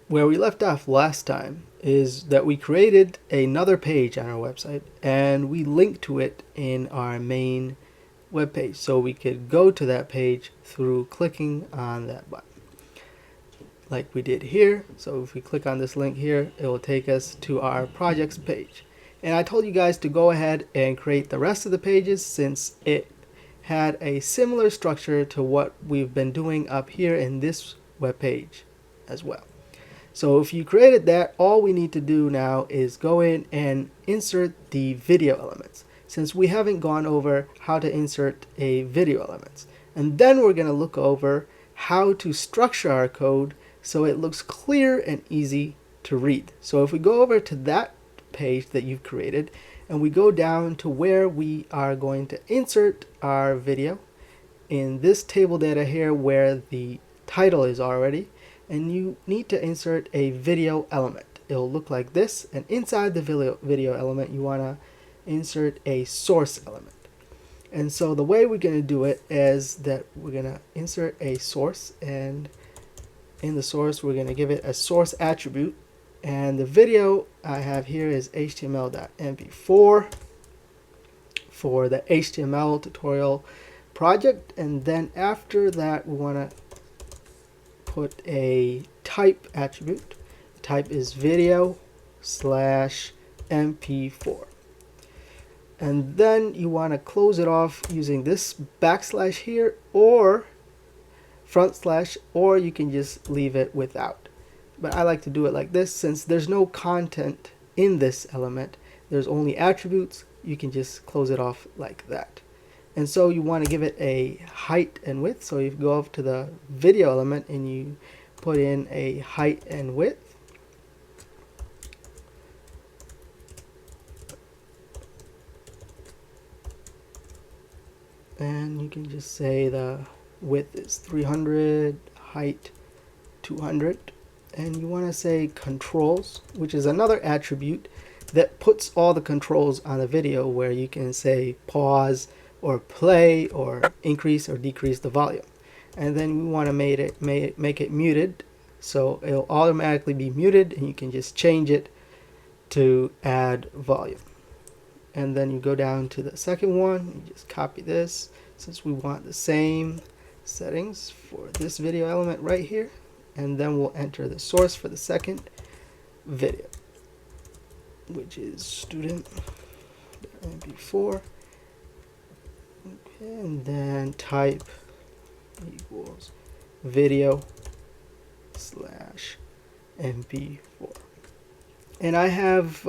Where we left off last time is that we created another page on our website and we linked to it in our main web page, so we could go to that page through clicking on that button like we did here. So if we click on this link here, it will take us to our projects page. And I told you guys to go ahead and create the rest of the pages since it had a similar structure to what we've been doing up here in this web page as well. So if you created that, all we need to do now is go in and insert the video elements, since we haven't gone over how to insert a video elements. And then we're going to look over how to structure our code so it looks clear and easy to read. So if we go over to that page that you've created and we go down to where we are going to insert our video in this table data here where the title is already, and you need to insert a video element. It'll look like this, and inside the video element you want to insert a source element. And so the way we're going to do it is that we're going to insert a source, and in the source we're going to give it a source attribute, and the video I have here is html.mp4 for the HTML tutorial project. And then after that we want to put a type attribute. The type is video/mp4, and then you want to close it off using this backslash here or front slash, or you can just leave it without. But I like to do it like this since there's no content in this element, there's only attributes. You can just close it off like that. And so you want to give it a height and width. So you go up to the video element and you put in a height and width. And you can just say the width is 300, height 200. And you want to say controls, which is another attribute that puts all the controls on the video, where you can say pause or play or increase or decrease the volume. And then we want to make it muted, so it'll automatically be muted, and you can just change it to add volume. And then you go down to the second one, you just copy this since we want the same settings for this video element right here, and then we'll enter the source for the second video, which is student.mp4. And then type equals video/mp4. And I have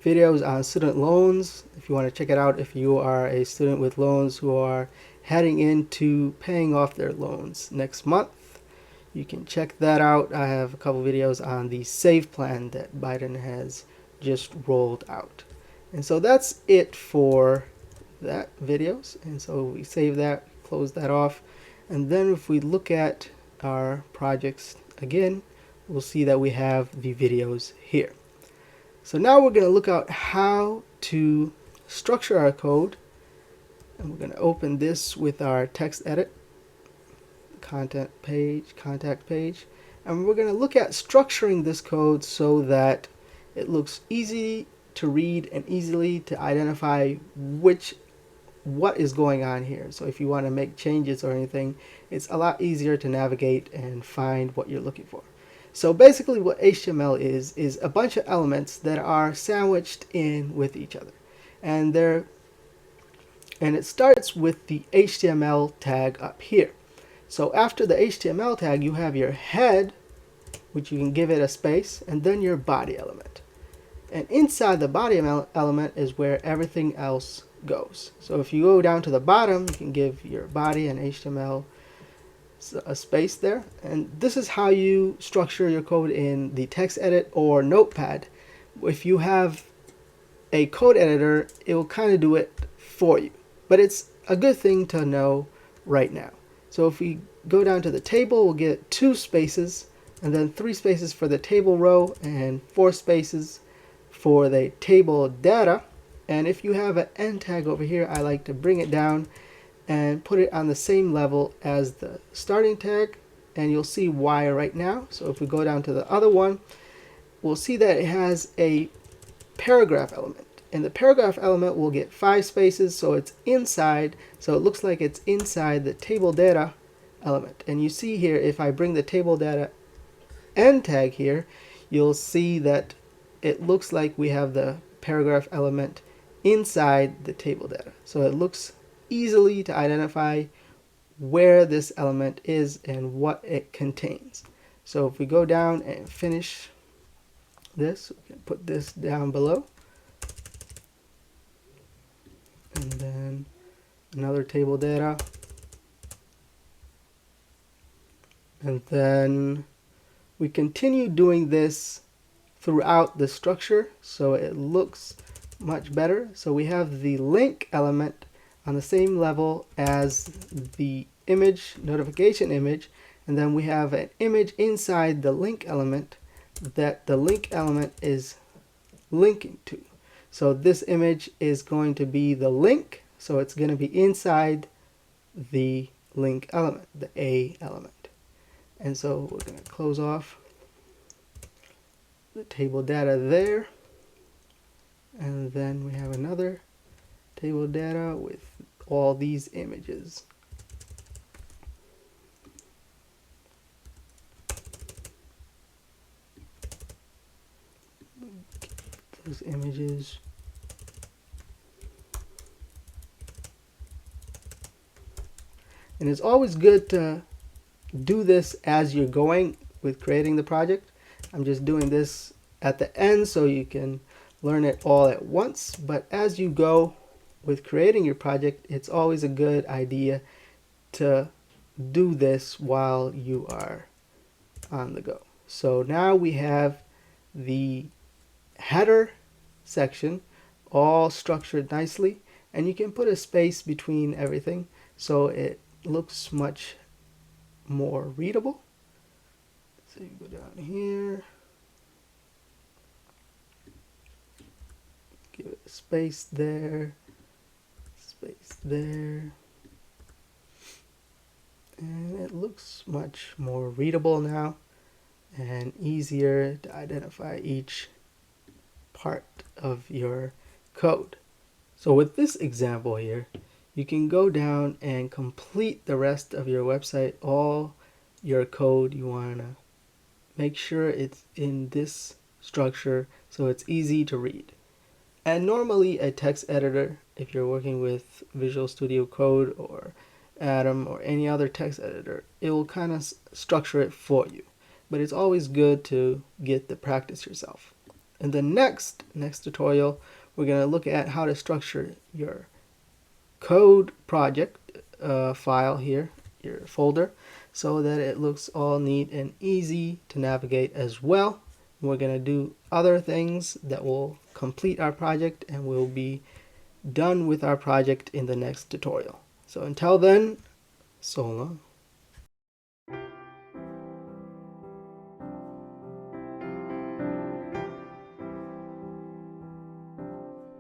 videos on student loans if you want to check it out. If you are a student with loans who are heading into paying off their loans next month, you can check that out. I have a couple videos on the SAVE plan that Biden has just rolled out. And so that's it for that videos. And so we save that, close that off, and then if we look at our projects again, we'll see that we have the videos here. So now we're going to look at how to structure our code, and we're going to open this with our text edit, content page, contact page, and we're going to look at structuring this code so that it looks easy to read and easily to identify what is going on here. So if you want to make changes or anything, it's a lot easier to navigate and find what you're looking for. So basically what HTML is a bunch of elements that are sandwiched in with each other, and it starts with the HTML tag up here. So after the HTML tag you have your head, which you can give it a space, and then your body element. And inside the body element is where everything else goes. So if you go down to the bottom, you can give your body and HTML a space there. And this is how you structure your code in the text edit or Notepad. If you have a code editor, it will kind of do it for you, but it's a good thing to know right now. So if we go down to the table, we'll get 2 spaces, and then 3 spaces for the table row and 4 spaces for the table data. And if you have an end tag over here, I like to bring it down and put it on the same level as the starting tag, and you'll see why right now. So if we go down to the other one, we'll see that it has a paragraph element, and the paragraph element will get 5 spaces, so it's inside, so it looks like it's inside the table data element. And you see here, if I bring the table data end tag here, you'll see that it looks like we have the paragraph element inside the table data. So it looks easily to identify where this element is and what it contains. So if we go down and finish this, we can put this down below, and then another table data, and then we continue doing this throughout the structure so it looks much better. So we have the link element on the same level as the image, notification image, and then we have an image inside the link element that the link element is linking to. So this image is going to be the link, so it's going to be inside the link element, the A element. And so we're going to close off the table data there, and then we have another table data with all these images. Those images. And it's always good to do this as you're going with creating the project. I'm just doing this at the end so you can learn it all at once, but as you go with creating your project, it's always a good idea to do this while you are on the go. So now we have the header section all structured nicely, and you can put a space between everything so it looks much more readable. So you go down here, give it a space there, and it looks much more readable now and easier to identify each part of your code. So with this example here, you can go down and complete the rest of your website, all your code. You want to make sure it's in this structure so it's easy to read. And normally a text editor, if you're working with Visual Studio Code or Atom or any other text editor, it will kind of structure it for you. But it's always good to get the practice yourself. In the next tutorial, we're going to look at how to structure your code project file here, your folder, so that it looks all neat and easy to navigate as well. We're going to do other things that will complete our project, and we'll be done with our project in the next tutorial. So until then, so long.